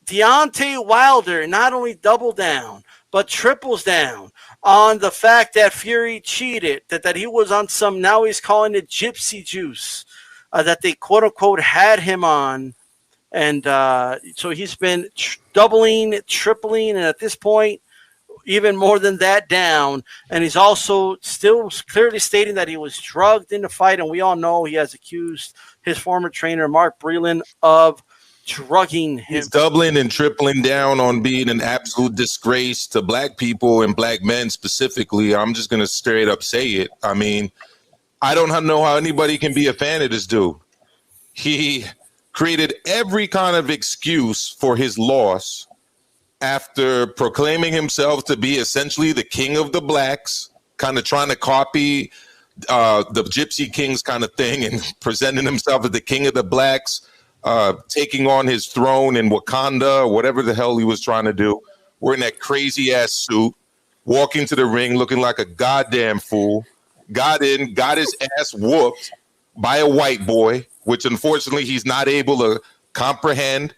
Deontay Wilder not only doubled down, but triples down on the fact that Fury cheated, that he was on some, now he's calling it gypsy juice, that they quote unquote had him on. And so he's been doubling, tripling, and at this point, even more than that down. And he's also still clearly stating that he was drugged in the fight. And we all know he has accused his former trainer, Mark Breland, of drugging him. He's doubling and tripling down on being an absolute disgrace to black people and black men specifically. I'm just going to straight up say it. I mean, I don't know how anybody can be a fan of this dude. He created every kind of excuse for his loss after proclaiming himself to be essentially the king of the blacks, kind of trying to copy the Gypsy Kings kind of thing and presenting himself as the king of the blacks, taking on his throne in Wakanda or whatever the hell he was trying to do, wearing that crazy ass suit, walking to the ring looking like a goddamn fool, got in, got his ass whooped by a white boy, which unfortunately he's not able to comprehend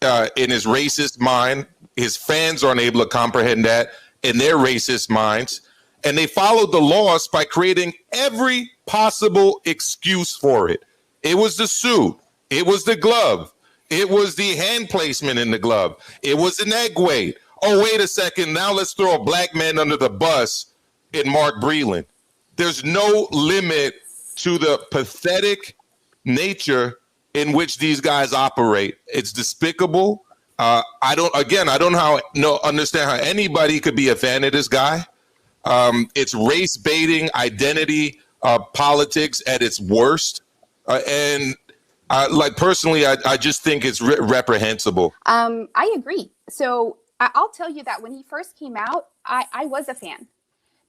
in his racist mind. His fans aren't able to comprehend that in their racist minds. And they followed the loss by creating every possible excuse for it. It was the suit. It was the glove. It was the hand placement in the glove. It was an egg weight. Oh, wait a second. Now let's throw a black man under the bus in Mark Breland. There's no limit to the pathetic nature in which these guys operate. It's despicable. I don't understand how anybody could be a fan of this guy. It's race baiting, identity politics at its worst. Personally, I just think it's reprehensible. I agree. So I'll tell you that when he first came out, I was a fan.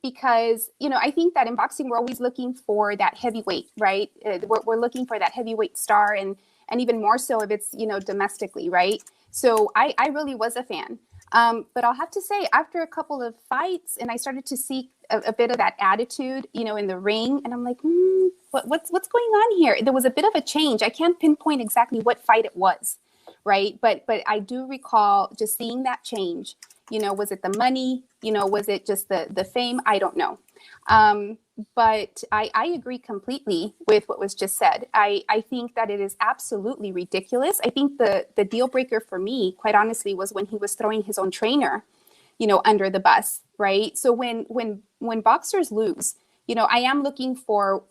Because, I think that in boxing, we're always looking for that heavyweight, right? We're looking for that heavyweight star and even more so if it's, domestically, right? So I really was a fan. But I'll have to say, after a couple of fights and I started to see a bit of that attitude, in the ring, and I'm like, what's going on here? There was a bit of a change. I can't pinpoint exactly what fight it was, right? But I do recall just seeing that change. Was it the money? Was it just the fame? I don't know. But I agree completely with what was just said. I think that it is absolutely ridiculous. I think the deal breaker for me, quite honestly, was when he was throwing his own trainer, under the bus, right? So when boxers lose, I am looking for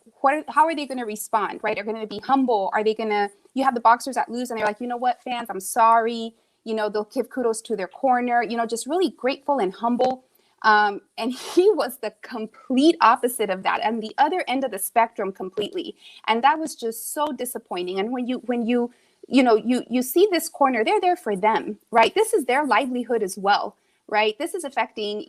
how are they going to respond, right? Are they going to be humble? Are they going to, you have the boxers that lose and they're like, you know what, fans, I'm sorry. They'll give kudos to their corner, just really grateful and humble. And he was the complete opposite of that, and the other end of the spectrum completely. And that was just so disappointing. And when you see this corner, they're there for them, right? This is their livelihood as well, right? This is affecting,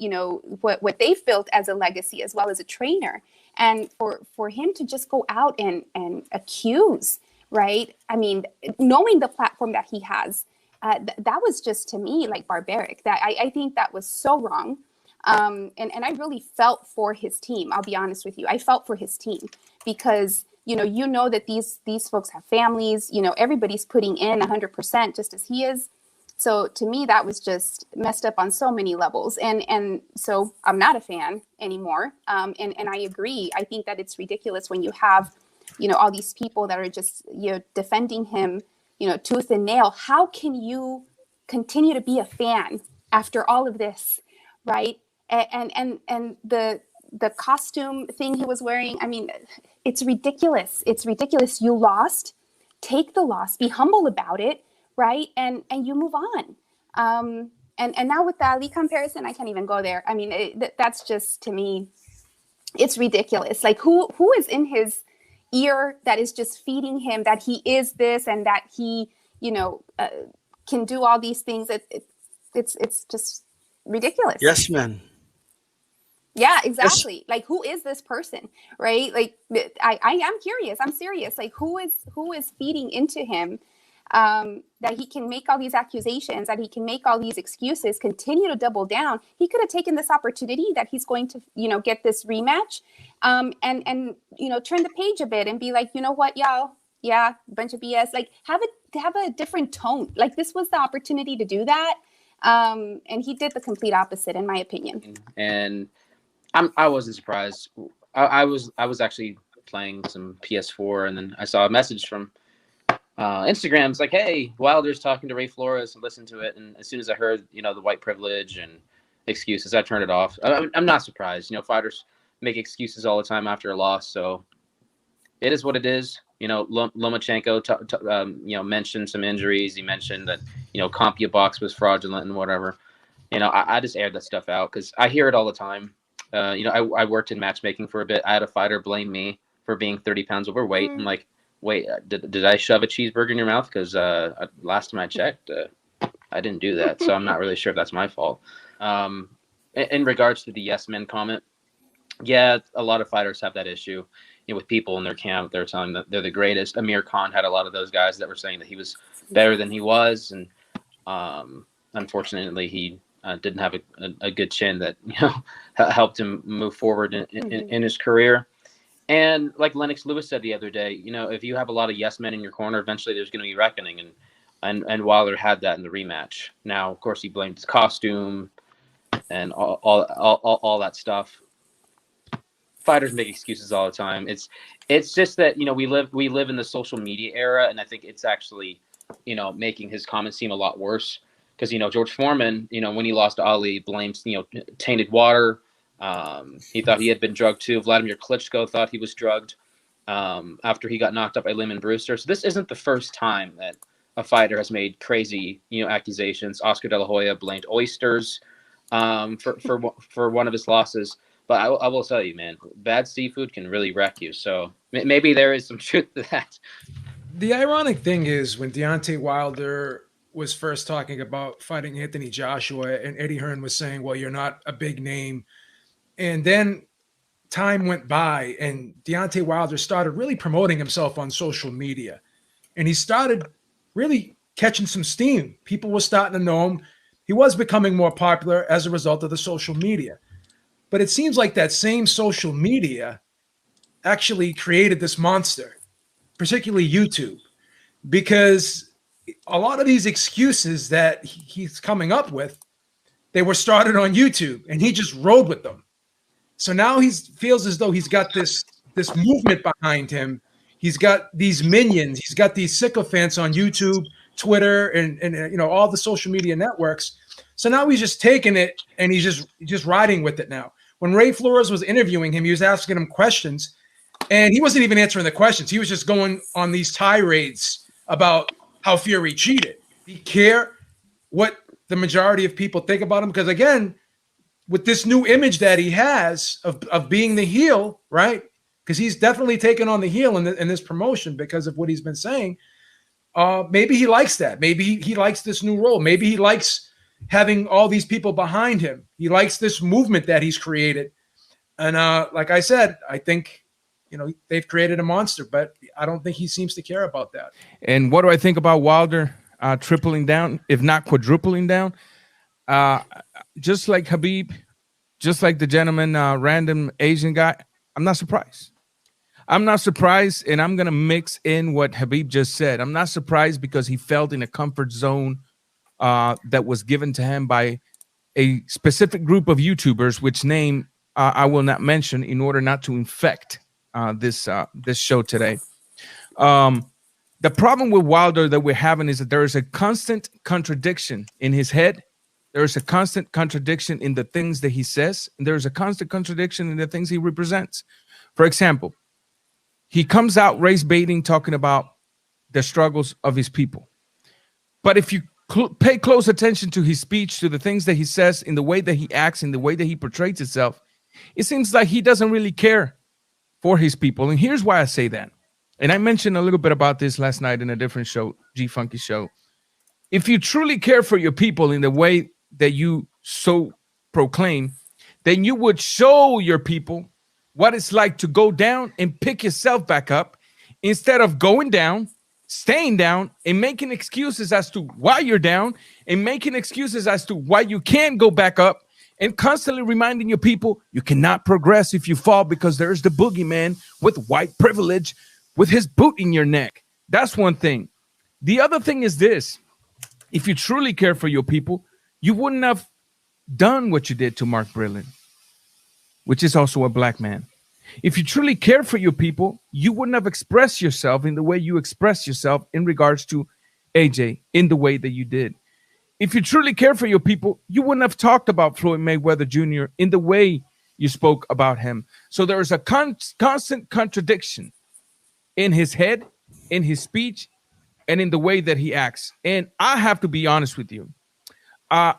what they've built as a legacy as well as a trainer. And for him to just go out and accuse, right? I mean, knowing the platform that he has, that was just, to me, like barbaric. That I think that was so wrong. And I really felt for his team. I'll be honest with you. I felt for his team because, that these folks have families, everybody's putting in 100% just as he is. So to me, that was just messed up on so many levels. And so I'm not a fan anymore. And I agree. I think that it's ridiculous when you have, all these people that are just, defending him, tooth and nail. How can you continue to be a fan after all of this, right? And the costume thing he was wearing, I mean, it's ridiculous. It's ridiculous. You lost. Take the loss. Be humble about it, right? And you move on. And now with the Ali comparison, I can't even go there. I mean, that's just, to me, it's ridiculous. Like who is in his ear that is just feeding him that he is this and that he, can do all these things. It's just ridiculous. Yes, man. Yeah, exactly. Yes. Like, who is this person, right? Like, I am curious. I'm serious. Like, who is feeding into him that he can make all these accusations, that he can make all these excuses, continue to double down? He could have taken this opportunity that he's going to, get this rematch, and turn the page a bit and be like, you know what, y'all, yeah, a bunch of BS. Like have a different tone. Like this was the opportunity to do that. And he did the complete opposite, in my opinion. And I wasn't surprised. I was actually playing some PS4, and then I saw a message from Instagram. It's like, hey, Wilder's talking to Ray Flores, and listen to it. And as soon as I heard, the white privilege and excuses, I turned it off. I'm not surprised. Fighters make excuses all the time after a loss, so it is what it is. Lomachenko, mentioned some injuries. He mentioned that, CompuBox was fraudulent and whatever. I just aired that stuff out because I hear it all the time. I worked in matchmaking for a bit. I had a fighter blame me for being 30 pounds overweight. I'm like, wait, did I shove a cheeseburger in your mouth? Because last time I checked, I didn't do that. So I'm not really sure if that's my fault. In regards to the yes men comment, yeah, a lot of fighters have that issue. With people in their camp, they're telling that they're the greatest. Amir Khan had a lot of those guys that were saying that he was better than he was, and unfortunately, he didn't have a good chin that helped him move forward in his career. And like Lennox Lewis said the other day, if you have a lot of yes men in your corner, eventually there's going to be reckoning, and Wilder had that in the rematch. Now, of course, he blamed his costume and all that stuff. Fighters make excuses all the time. It's just that we live in the social media era, and I think it's actually making his comments seem a lot worse because George Foreman when he lost to Ali blames tainted water. He thought he had been drugged too. Vladimir Klitschko thought he was drugged after he got knocked up by Lyman Brewster. So this isn't the first time that a fighter has made crazy accusations. Oscar De La Hoya blamed oysters for one of his losses. But I will tell you, man, bad seafood can really wreck you. So maybe there is some truth to that. The ironic thing is when Deontay Wilder was first talking about fighting Anthony Joshua and Eddie Hearn was saying, well, you're not a big name. And then time went by and Deontay Wilder started really promoting himself on social media. And he started really catching some steam. People were starting to know him. He was becoming more popular as a result of the social media. But it seems like that same social media actually created this monster, particularly YouTube, because a lot of these excuses that he's coming up with, they were started on YouTube and he just rode with them. So now he feels as though he's got this movement behind him. He's got these minions. He's got these sycophants on YouTube, Twitter, and all the social media networks. So now he's just taking it and he's just riding with it now. When Ray Flores was interviewing him, he was asking him questions, and he wasn't even answering the questions. He was just going on these tirades about how Fury cheated. He care what the majority of people think about him? Because again, with this new image that he has of being the heel, right? Because he's definitely taken on the heel in this promotion because of what he's been saying. Maybe he likes that. Maybe he likes this new role. Maybe he likes having all these people behind him. He likes this movement that he's created. And like I said, I think, they've created a monster, but I don't think he seems to care about that. And what do I think about Wilder tripling down, if not quadrupling down? Just like Khabib, just like the gentleman, random Asian guy, I'm not surprised. I'm not surprised, and I'm going to mix in what Khabib just said. I'm not surprised because he felt in a comfort zone that was given to him by a specific group of YouTubers, which name I will not mention in order not to infect this show today. The problem with Wilder that we're having is that there is a constant contradiction in his head. There is a constant contradiction in the things that he says, and there is a constant contradiction in the things he represents. For example, he comes out race baiting, talking about the struggles of his people. But if you pay close attention to his speech, to the things that he says, in the way that he acts, in the way that he portrays himself, it seems like he doesn't really care for his people. And here's why I say that. And I mentioned a little bit about this last night in a different show, G Funky Show. If you truly care for your people in the way that you so proclaim, then you would show your people what it's like to go down and pick yourself back up instead of going down, staying down, and making excuses as to why you're down and making excuses as to why you can't go back up, and constantly reminding your people you cannot progress if you fall because there's the boogeyman with white privilege with his boot in your neck. That's one thing. The other thing is this. If you truly care for your people, you wouldn't have done what you did to Mark Breland, which is also a black man. If you truly care for your people, you wouldn't have expressed yourself in the way you expressed yourself in regards to AJ in the way that you did. If you truly care for your people, you wouldn't have talked about Floyd Mayweather Jr. in the way you spoke about him. So there is a constant contradiction in his head, in his speech, and in the way that he acts. And I have to be honest with you. I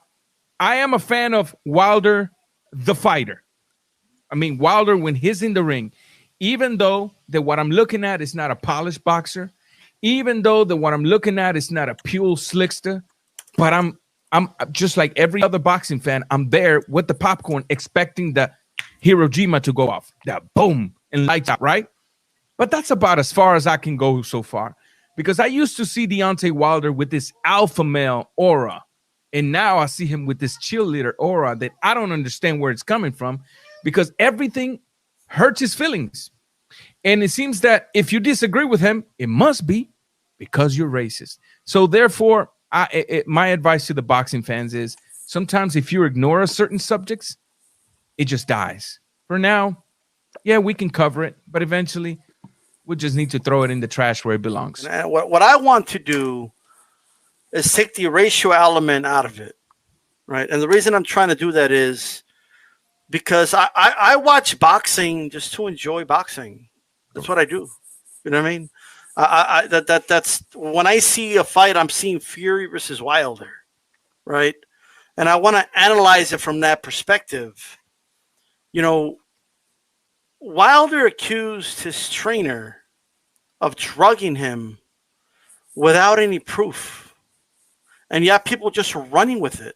am a fan of Wilder, the fighter. I mean, Wilder, when he's in the ring, even though that what I'm looking at is not a polished boxer, even though that what I'm looking at is not a pure slickster, but I'm just like every other boxing fan. I'm there with the popcorn, expecting the Hiroshima to go off, that boom and lights out, right? But that's about as far as I can go so far, because I used to see Deontay Wilder with this alpha male aura, and now I see him with this cheerleader aura that I don't understand where it's coming from, because everything hurts his feelings. And it seems that if you disagree with him, it must be because you're racist. So therefore, my advice to the boxing fans is sometimes if you ignore certain subjects, it just dies. For now, yeah, we can cover it, but eventually we just need to throw it in the trash where it belongs. And what I want to do is take the racial element out of it, right? And the reason I'm trying to do that is because I watch boxing just to enjoy boxing. That's what I do. You know what I mean? That's when I see a fight, I'm seeing Fury versus Wilder, right? And I want to analyze it from that perspective. You know, Wilder accused his trainer of drugging him without any proof. And yet people just running with it.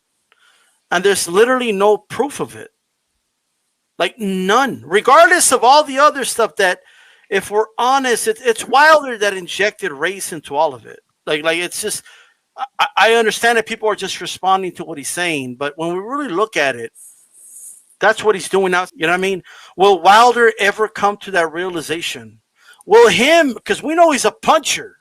And there's literally no proof of it. Like none. Regardless of all the other stuff that, if we're honest, it's Wilder that injected race into all of it. Like it's just, I understand that people are just responding to what he's saying, but when we really look at it, that's what he's doing now. You know what I mean? Will Wilder ever come to that realization? Will him, because we know he's a puncher.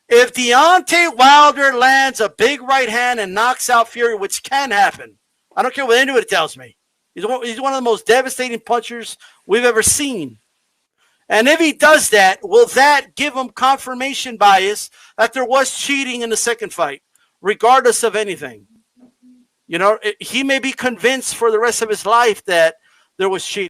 If Deontay Wilder lands a big right hand and knocks out Fury, which can happen, I don't care what anybody tells me. He's one of the most devastating punchers we've ever seen. And if he does that, will that give him confirmation bias that there was cheating in the second fight, regardless of anything? You know, he may be convinced for the rest of his life that there was cheating.